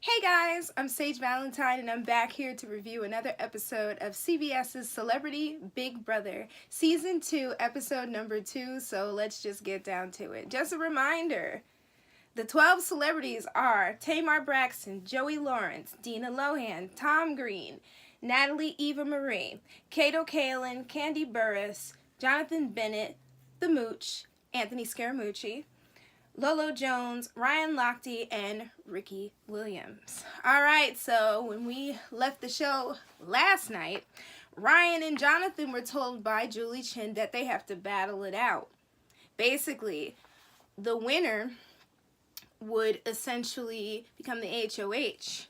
Hey guys, I'm Sage Valentine and I'm back here to review another episode of CBS's Celebrity Big Brother, Season 2, Episode number 2, so let's just get down to it. Just a reminder, the 12 celebrities are Tamar Braxton, Joey Lawrence, Dina Lohan, Tom Green, Natalie Eva Marie, Kato Kaelin, Candy Burris, Jonathan Bennett, The Mooch, Anthony Scaramucci, Lolo Jones, Ryan Lochte, and Ricky Williams. Alright, so when we left the show last night, Ryan and Jonathan were told by Julie Chen that they have to battle it out. Basically, the winner would essentially become the HOH.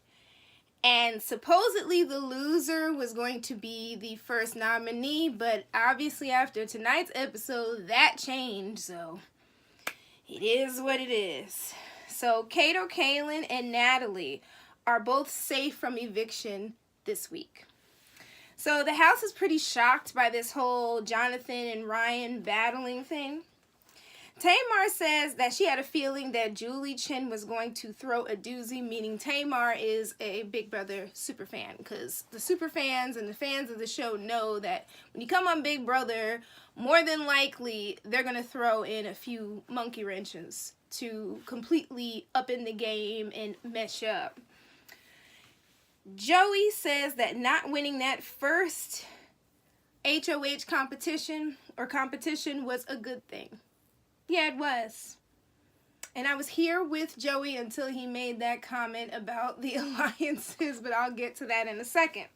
And supposedly the loser was going to be the first nominee, but obviously after tonight's episode, that changed, so it is what it is. So Kato, Kaelin, and Natalie are both safe from eviction this week. So the house is pretty shocked by this whole Jonathan and Ryan battling thing. Tamar says that she had a feeling that Julie Chen was going to throw a doozy, meaning Tamar is a Big Brother superfan, because the superfans and the fans of the show know that when you come on Big Brother, more than likely they're going to throw in a few monkey wrenches to completely up in the game and mess you up. Joey says that not winning that first HOH competition was a good thing. Yeah, it was. And I was here with Joey until he made that comment about the alliances, but I'll get to that in a second.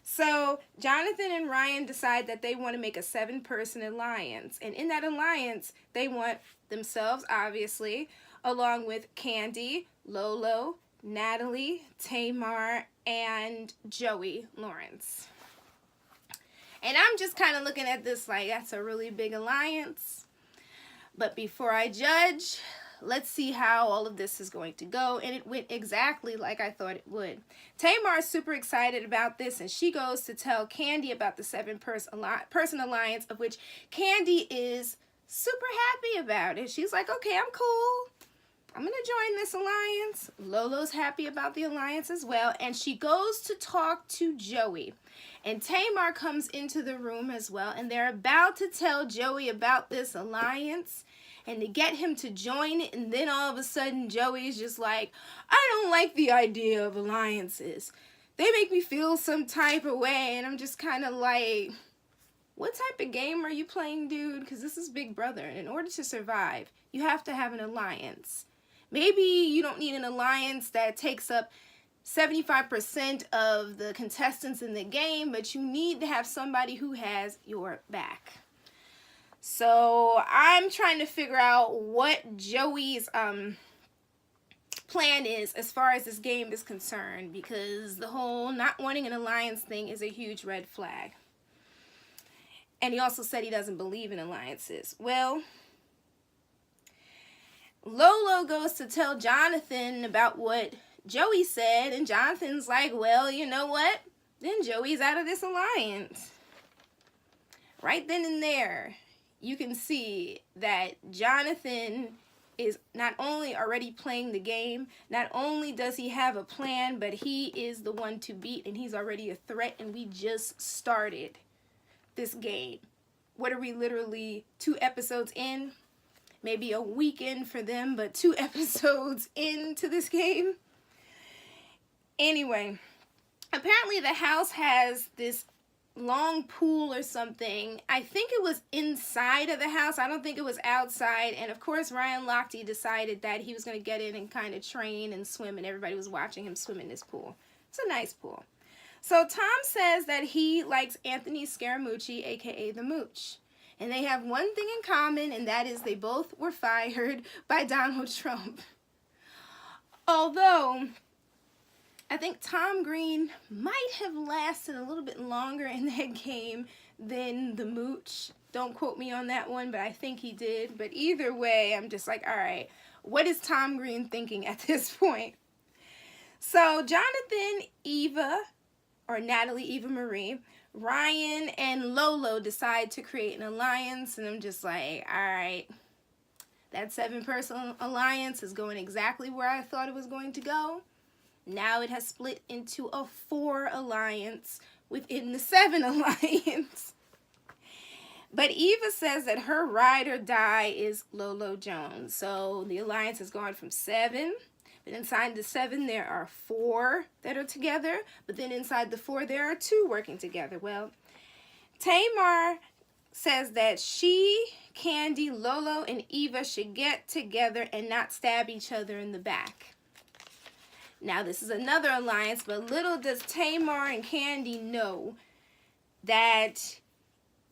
So Jonathan and Ryan decide that they want to make a 7-person alliance. And in that alliance, they want themselves, obviously, along with Candy, Lolo, Natalie, Tamar, and Joey Lawrence. And I'm just kind of looking at this like that's a really big alliance. But before I judge, let's see how all of this is going to go. And it went exactly like I thought it would. Tamar is super excited about this, and she goes to tell Candy about the 7-person alliance, of which Candy is super happy about it. She's like, okay, I'm cool. I'm going to join this alliance. Lolo's happy about the alliance as well. And she goes to talk to Joey. And Tamar comes into the room as well. And they're about to tell Joey about this alliance and to get him to join it. And then all of a sudden, Joey's just like, I don't like the idea of alliances. They make me feel some type of way. And I'm just kind of like, what type of game are you playing, dude? Because this is Big Brother. And in order to survive, you have to have an alliance. Maybe you don't need an alliance that takes up 75% of the contestants in the game, but you need to have somebody who has your back. So I'm trying to figure out what Joey's plan is as far as this game is concerned, because the whole not wanting an alliance thing is a huge red flag. And he also said he doesn't believe in alliances. Well, Lolo goes to tell Jonathan about what Joey said, and Jonathan's like, well, you know what? Then Joey's out of this alliance. Right then and there, you can see that Jonathan is not only already playing the game, not only does he have a plan, but he is the one to beat, and he's already a threat, and we just started this game. What are we, literally 2 episodes in? Maybe a weekend for them, but 2 episodes into this game. Anyway, apparently the house has this long pool or something. I think it was inside of the house. I don't think it was outside. And of course, Ryan Lochte decided that he was going to get in and kind of train and swim, and everybody was watching him swim in this pool. It's a nice pool. So Tom says that he likes Anthony Scaramucci, aka the Mooch. And they have one thing in common, and that is they both were fired by Donald Trump. Although, I think Tom Green might have lasted a little bit longer in that game than the Mooch. Don't quote me on that one, but I think he did. But either way, I'm just like, all right, what is Tom Green thinking at this point? So Jonathan, Eva, or Natalie Eva Marie, Ryan and Lolo decide to create an alliance, and I'm just like, all right, that 7-person alliance is going exactly where I thought it was going to go. Now it has split into a 4 alliance within the 7 alliance. But Eva says that her ride or die is Lolo Jones. So the alliance has gone from 7. But inside the 7, there are 4 that are together. But then inside the 4, there are 2 working together. Well, Tamar says that she, Candy, Lolo, and Eva should get together and not stab each other in the back. Now, this is another alliance, but little does Tamar and Candy know that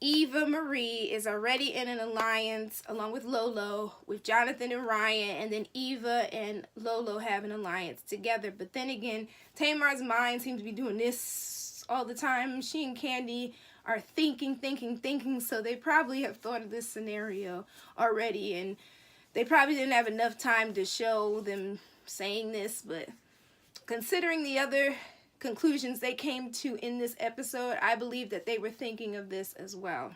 Eva Marie is already in an alliance along with Lolo with Jonathan and Ryan, and then Eva and Lolo have an alliance together. But then again, Tamar's mind seems to be doing this all the time. She and Candy are thinking, so they probably have thought of this scenario already, and they probably didn't have enough time to show them saying this, but considering the other conclusions they came to in this episode, I believe that they were thinking of this as well.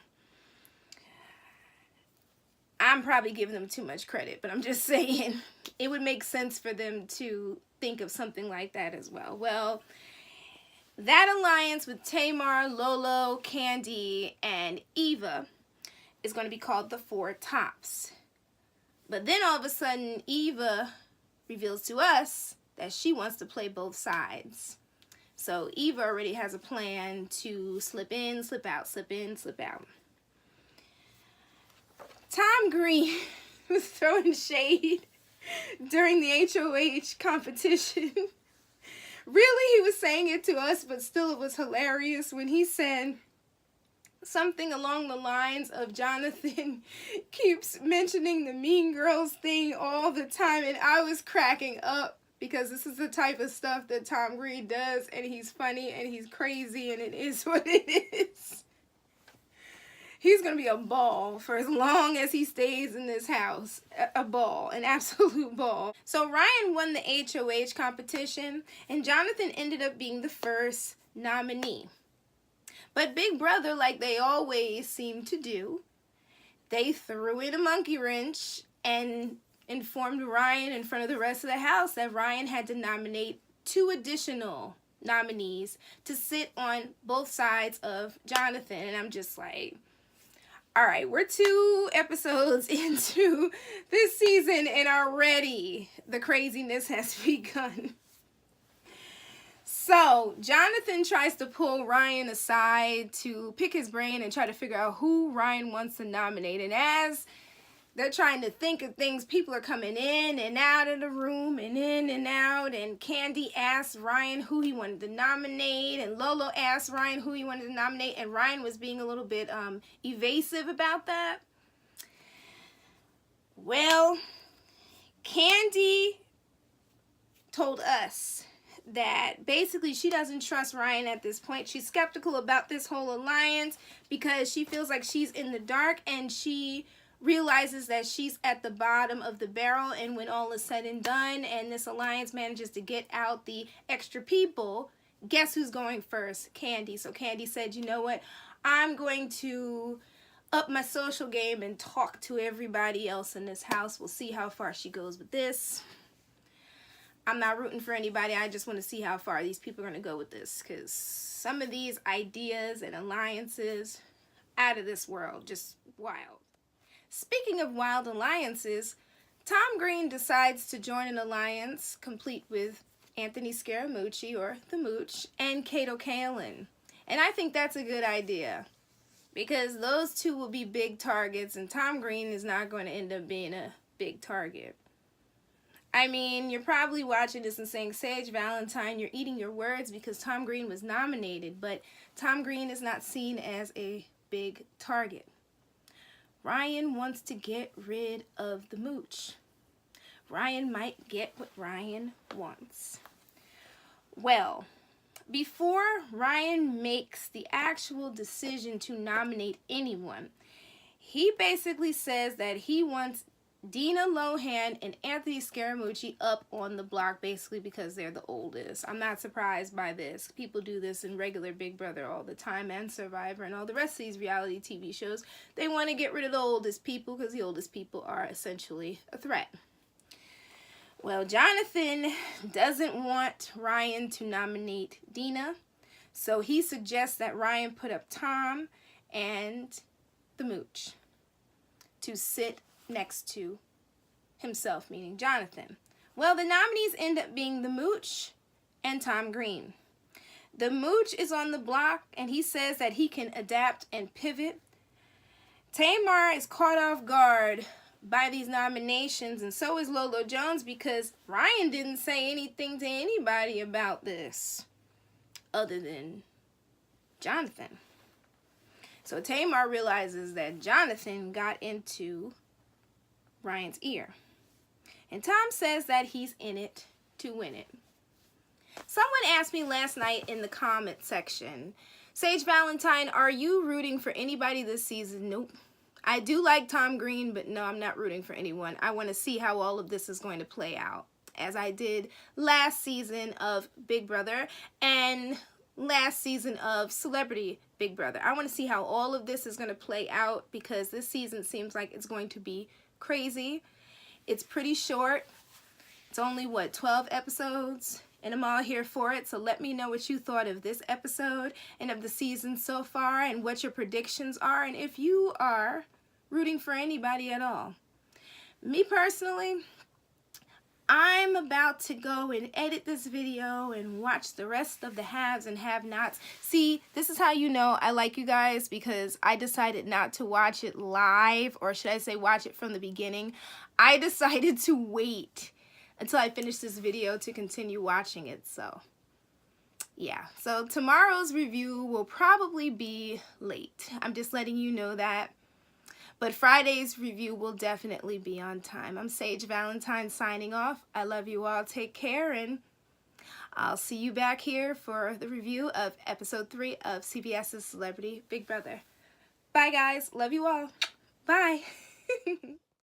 I'm probably giving them too much credit, but I'm just saying it would make sense for them to think of something like that as well. Well, that alliance with Tamar, Lolo, Candy, and Eva is going to be called the 4 Tops. But then all of a sudden, Eva reveals to us that she wants to play both sides. So Eva already has a plan to slip in, slip out, slip in, slip out. Tom Green was throwing shade during the HOH competition. Really, he was saying it to us, but still it was hilarious when he said something along the lines of Jonathan keeps mentioning the Mean Girls thing all the time, and I was cracking up because this is the type of stuff that Tom Green does, and he's funny and he's crazy, and it is what it is. He's going to be a ball for as long as he stays in this house. A ball, an absolute ball. So Ryan won the HOH competition, and Jonathan ended up being the first nominee. But Big Brother, like they always seem to do, they threw in a monkey wrench and informed Ryan in front of the rest of the house that Ryan had to nominate 2 additional nominees to sit on both sides of Jonathan. And I'm just like, all right, we're 2 episodes into this season and already the craziness has begun. So Jonathan tries to pull Ryan aside to pick his brain and try to figure out who Ryan wants to nominate. And as they're trying to think of things, people are coming in and out of the room and in and out. And Candy asked Ryan who he wanted to nominate. And Lolo asked Ryan who he wanted to nominate. And Ryan was being a little bit evasive about that. Well, Candy told us that basically she doesn't trust Ryan at this point. She's skeptical about this whole alliance because she feels like she's in the dark, and she realizes that she's at the bottom of the barrel, and when all is said and done and this alliance manages to get out the extra people, guess who's going first? Candy. So Candy said, you know what, I'm going to up my social game and talk to everybody else in this house. We'll see how far she goes with this. I'm not rooting for anybody. I just want to see how far these people are going to go with this, because some of these ideas and alliances out of this world, just wild. Speaking of wild alliances, Tom Green decides to join an alliance complete with Anthony Scaramucci, or the Mooch, and Kato Kaelin. And I think that's a good idea, because those 2 will be big targets, and Tom Green is not going to end up being a big target. I mean, you're probably watching this and saying, Sage Valentine, you're eating your words because Tom Green was nominated, but Tom Green is not seen as a big target. Ryan wants to get rid of the Mooch. Ryan might get what Ryan wants. Well, before Ryan makes the actual decision to nominate anyone, he basically says that he wants Dina Lohan and Anthony Scaramucci up on the block, basically because they're the oldest. I'm not surprised by this. People do this in regular Big Brother all the time, and Survivor and all the rest of these reality TV shows. They want to get rid of the oldest people because the oldest people are essentially a threat. Well, Jonathan doesn't want Ryan to nominate Dina, so he suggests that Ryan put up Tom and the Mooch to sit next to himself, meaning Jonathan. Well, the nominees end up being the Mooch and Tom Green. The Mooch is on the block, and he says that he can adapt and pivot. Tamar is caught off guard by these nominations, and so is Lolo Jones, because Ryan didn't say anything to anybody about this other than Jonathan. So Tamar realizes that Jonathan got into Ryan's ear. And Tom says that he's in it to win it. Someone asked me last night in the comment section, Sage Valentine, are you rooting for anybody this season? Nope. I do like Tom Green, but no, I'm not rooting for anyone. I want to see how all of this is going to play out, as I did last season of Big Brother and last season of Celebrity Big Brother. I want to see how all of this is going to play out, because this season seems like it's going to be crazy. It's pretty short. It's only, what, 12 episodes? And I'm all here for it. So let me know what you thought of this episode and of the season so far, and what your predictions are, and if you are rooting for anybody at all. Me personally, I'm about to go and edit this video and watch the rest of the haves and have-nots. See, this is how you know I like you guys, because I decided not to watch it live, or should I say watch it from the beginning. I decided to wait until I finish this video to continue watching it. So yeah, so tomorrow's review will probably be late. I'm just letting you know that. But Friday's review will definitely be on time. I'm Sage Valentine signing off. I love you all. Take care, and I'll see you back here for the review of episode 3 of CBS's Celebrity Big Brother. Bye, guys. Love you all. Bye.